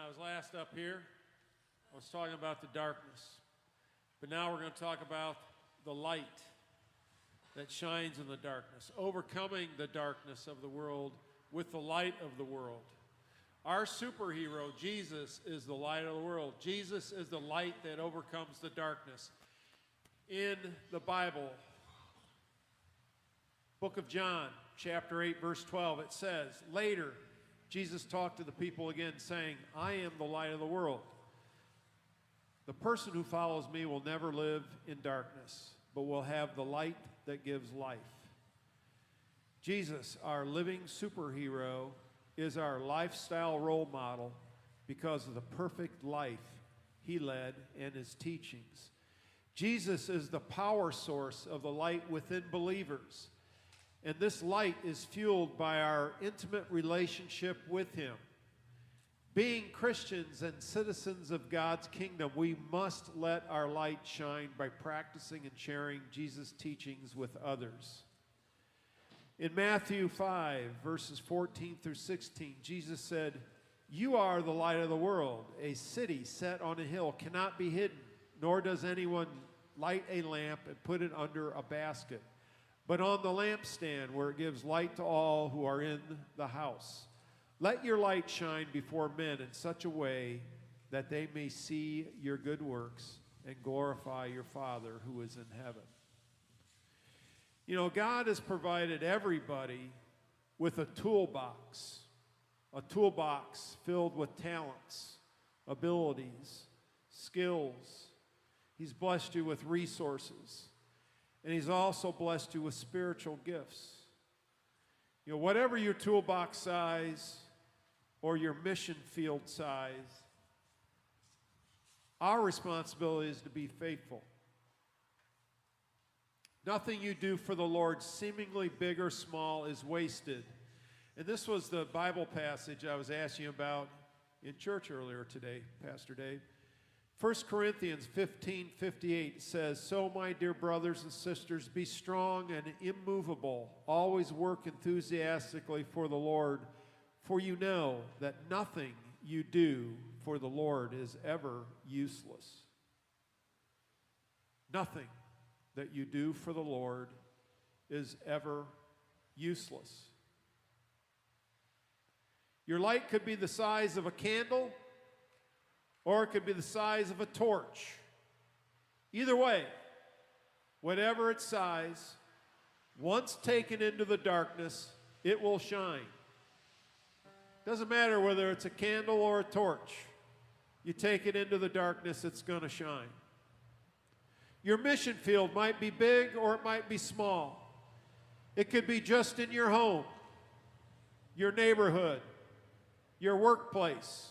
I was last up here, I was talking about the darkness. But now we're going to talk about the light that shines in the darkness, overcoming the darkness of the world with the light of the world. Our superhero, Jesus, is the light of the world. Jesus is the light that overcomes the darkness. In the Bible, book of John, chapter 8, verse 12, it says, later, Jesus talked to the people again, saying, I am the light of the world. The person who follows me will never live in darkness, but will have the light that gives life. Jesus, our living superhero, is our lifestyle role model because of the perfect life he led and his teachings. Jesus is the power source of the light within believers. And this light is fueled by our intimate relationship with him. Being Christians and citizens of God's kingdom, we must let our light shine by practicing and sharing Jesus' teachings with others. In Matthew 5, verses 14 through 16, Jesus said, you are the light of the world. A city set on a hill cannot be hidden, nor does anyone light a lamp and put it under a basket, but on the lampstand where it gives light to all who are in the house. Let your light shine before men in such a way that they may see your good works and glorify your Father who is in heaven. You know, God has provided everybody with a toolbox filled with talents, abilities, skills. He's blessed you with resources. And he's also blessed you with spiritual gifts. You know, whatever your toolbox size or your mission field size, our responsibility is to be faithful. Nothing you do for the Lord, seemingly big or small, is wasted. And this was the Bible passage I was asking you about in church earlier today, Pastor Dave. 1 Corinthians 15:58 says, so my dear brothers and sisters, be strong and immovable. Always work enthusiastically for the Lord, for you know that nothing you do for the Lord is ever useless. Nothing that you do for the Lord is ever useless. Your light could be the size of a candle, or it could be the size of a torch. Either way, whatever its size, once taken into the darkness, it will shine. Doesn't matter whether it's a candle or a torch. You take it into the darkness, it's going to shine. Your mission field might be big or it might be small. It could be just in your home, your neighborhood, your workplace,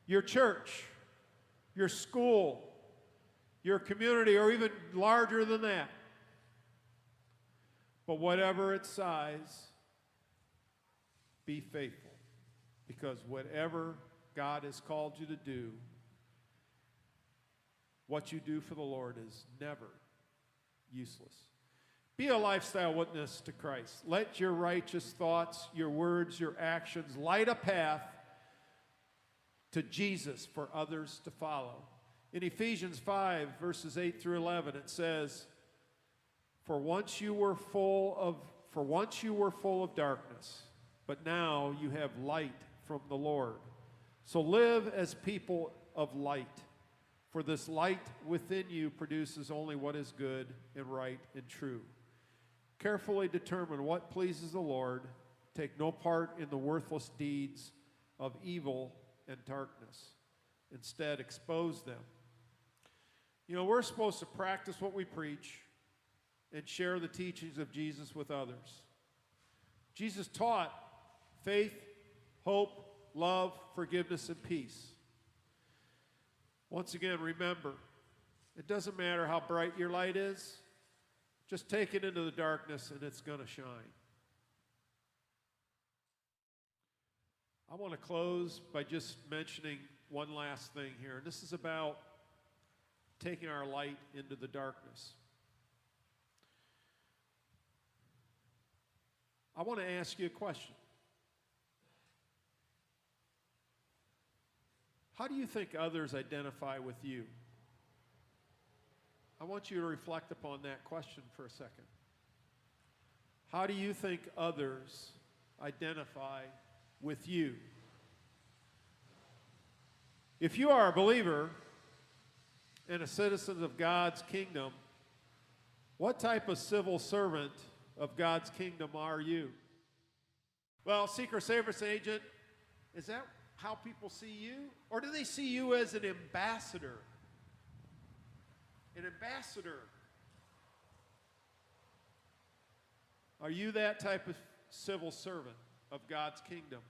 your church, your school, your community, or even larger than that. But whatever its size, be faithful. Because whatever God has called you to do, what you do for the Lord is never useless. Be a lifestyle witness to Christ. Let your righteous thoughts, your words, your actions light a path to Jesus for others to follow. In Ephesians 5, verses 8 through 11, it says, For once you were full of darkness, but now you have light from the Lord. So live as people of light, for this light within you produces only what is good and right and true. Carefully determine what pleases the Lord. Take no part in the worthless deeds of evil and darkness. Instead, expose them. You know, we're supposed to practice what we preach and share the teachings of Jesus with others. Jesus taught faith, hope, love, forgiveness, and peace. Once again, remember, it doesn't matter how bright your light is. Just take it into the darkness and it's going to shine. I want to close by just mentioning one last thing here. And this is about taking our light into the darkness. I want to ask you a question. How do you think others identify with you? I want you to reflect upon that question for a second. How do you think others identify with you? If you are a believer and a citizen of God's kingdom, what type of civil servant of God's kingdom are you? Well, Secret Service agent, is that how people see you? Or do they see you as an ambassador? An ambassador. Are you that type of civil servant of God's kingdom?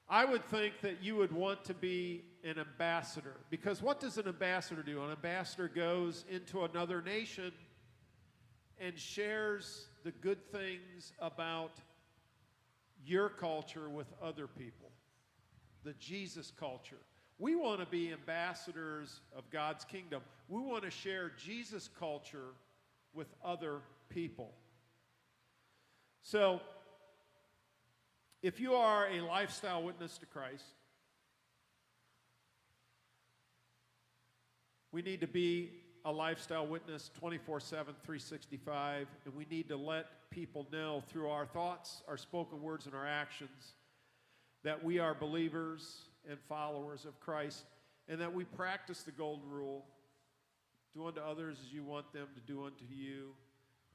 I would think that you would want to be an ambassador. Because what does an ambassador do? An ambassador goes into another nation and shares the good things about your culture with other people. The Jesus culture. We want to be ambassadors of God's kingdom. We want to share Jesus culture with other people. So, if you are a lifestyle witness to Christ, we need to be a lifestyle witness 24/7, 365, and we need to let people know through our thoughts, our spoken words, and our actions that we are believers and followers of Christ, and that we practice the golden rule, do unto others as you want them to do unto you,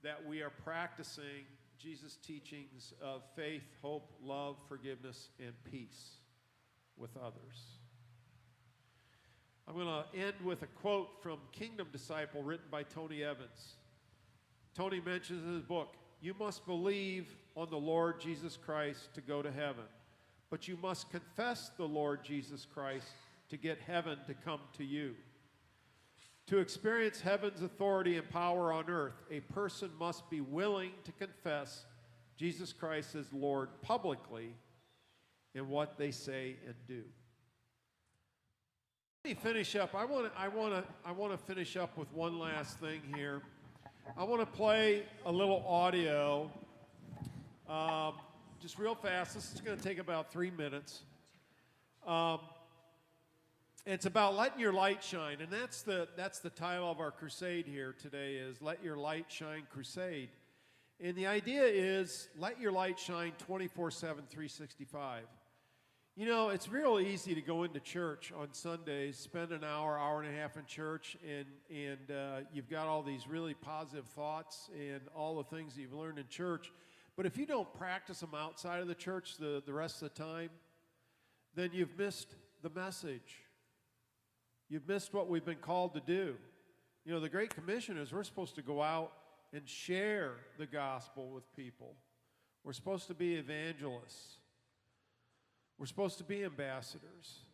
that we are practicing Jesus' teachings of faith, hope, love, forgiveness, and peace with others. I'm going to end with a quote from Kingdom Disciple written by Tony Evans. Tony mentions in his book, "You must believe on the Lord Jesus Christ to go to heaven, but you must confess the Lord Jesus Christ to get heaven to come to you. To experience heaven's authority and power on earth, a person must be willing to confess Jesus Christ as Lord publicly in what they say and do." Let me finish up. I want to finish up with one last thing here. I want to play a little audio, just real fast. This is going to take about 3 minutes. It's about letting your light shine, and that's the title of our crusade here today is Let Your Light Shine Crusade. And the idea is let your light shine 24/7, 365. You know, it's real easy to go into church on Sundays, spend an hour, hour and a half in church, and you've got all these really positive thoughts and all the things that you've learned in church. But if you don't practice them outside of the church the rest of the time, then you've missed the message. You've missed what we've been called to do. You know, the Great Commission is we're supposed to go out and share the gospel with people. We're supposed to be evangelists. We're supposed to be ambassadors.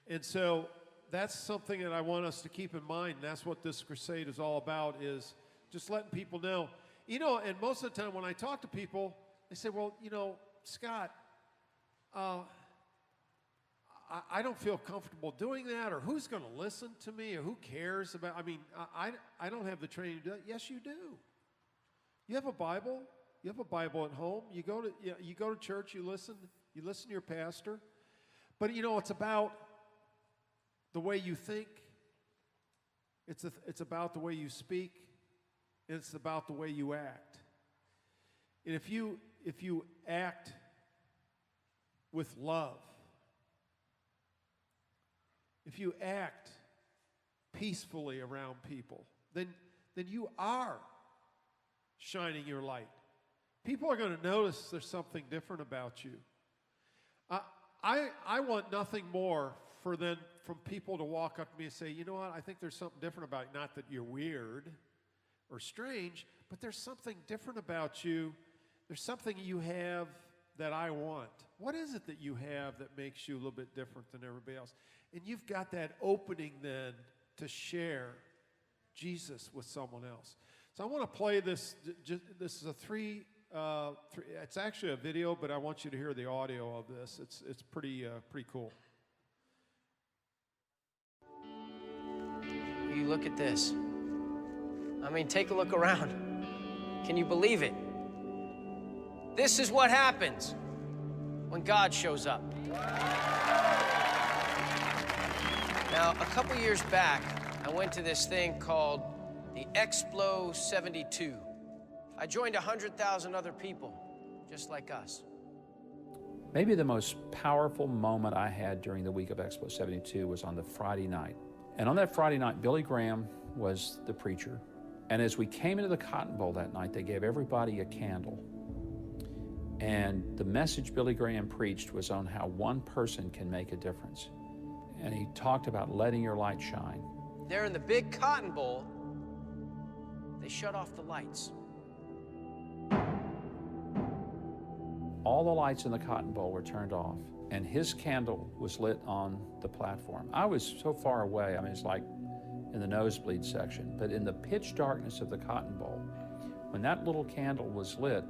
And so that's something that I want us to keep in mind. And that's what this crusade is all about, is just letting people know. You know, and most of the time when I talk to people, they say, well, you know, Scott, I don't feel comfortable doing that, or who's going to listen to me, or who cares about, I mean, I don't have the training to do that. Yes, you do. You have a Bible. You have a Bible at home. You go to church, you listen to your pastor. But, you know, it's about the way you think. It's about the way you speak. And it's about the way you act. And if you act with love, if you act peacefully around people, then you are shining your light. People are going to notice there's something different about you. I want nothing more from people to walk up to me and say, you know what, I think there's something different about you. Not that you're weird or strange, but there's something different about you. There's something you have that I want. What is it that you have that makes you a little bit different than everybody else? And you've got that opening then to share Jesus with someone else. So I want to play this. This is it's actually a video, but I want you to hear the audio of this. It's pretty cool. You look at this. I mean, take a look around. Can you believe it? This is what happens when God shows up. Now, a couple years back, I went to this thing called the Explo 72. I joined 100,000 other people, just like us. Maybe the most powerful moment I had during the week of Expo 72 was on the Friday night. And on that Friday night, Billy Graham was the preacher. And as we came into the Cotton Bowl that night, they gave everybody a candle. And the message Billy Graham preached was on how one person can make a difference. And he talked about letting your light shine. There in the big Cotton Bowl, they shut off the lights. All the lights in the Cotton Bowl were turned off, and his candle was lit on the platform. I was so far away, I mean, it's like in the nosebleed section, but in the pitch darkness of the Cotton Bowl, when that little candle was lit,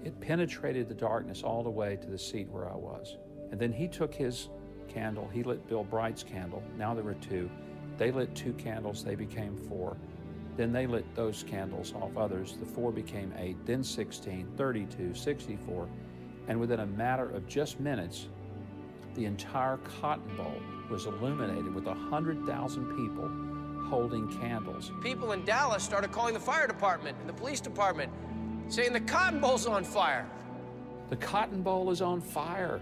it penetrated the darkness all the way to the seat where I was. And then he took his candle, he lit Bill Bright's candle. Now there were two. They lit 2 candles, they became 4. Then they lit those candles off others. The 4 became 8, then 16, 32, 64. And within a matter of just minutes, the entire Cotton Bowl was illuminated with 100,000 people holding candles. People in Dallas started calling the fire department and the police department, saying the Cotton Bowl's on fire. The Cotton Bowl is on fire.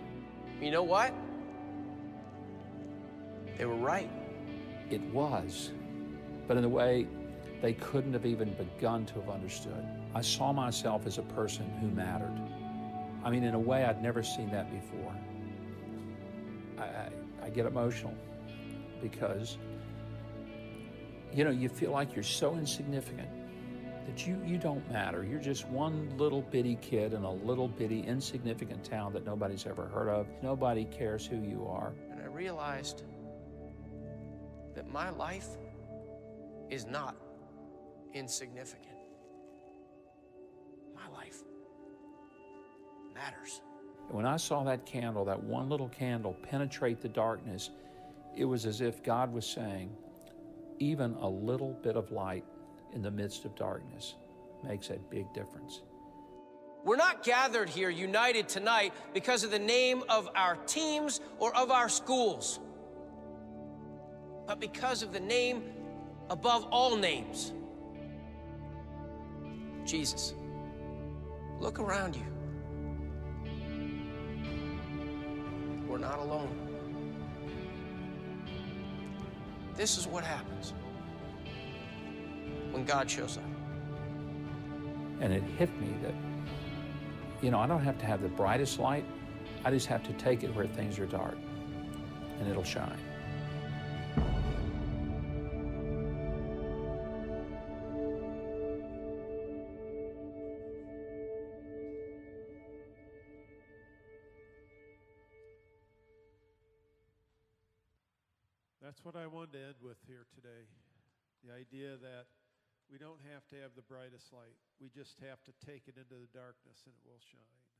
You know what? They were right. It was, but in a way they couldn't have even begun to have understood. I saw myself as a person who mattered. I mean, in a way I'd never seen that before. I get emotional because, you know, you feel like you're so insignificant that you don't matter. You're just one little bitty kid in a little bitty insignificant town that nobody's ever heard of. Nobody cares who you are. And I realized that my life is not insignificant. My life matters. When I saw that candle, that one little candle, penetrate the darkness, it was as if God was saying, even a little bit of light in the midst of darkness makes a big difference. We're not gathered here united tonight because of the name of our teams or of our schools, but because of the name above all names, Jesus. Look around you. We're not alone. This is what happens when God shows up. And it hit me that, you know, I don't have to have the brightest light. I just have to take it where things are dark, and it'll shine. That's what I wanted to end with here today. The idea that we don't have to have the brightest light. We just have to take it into the darkness and it will shine.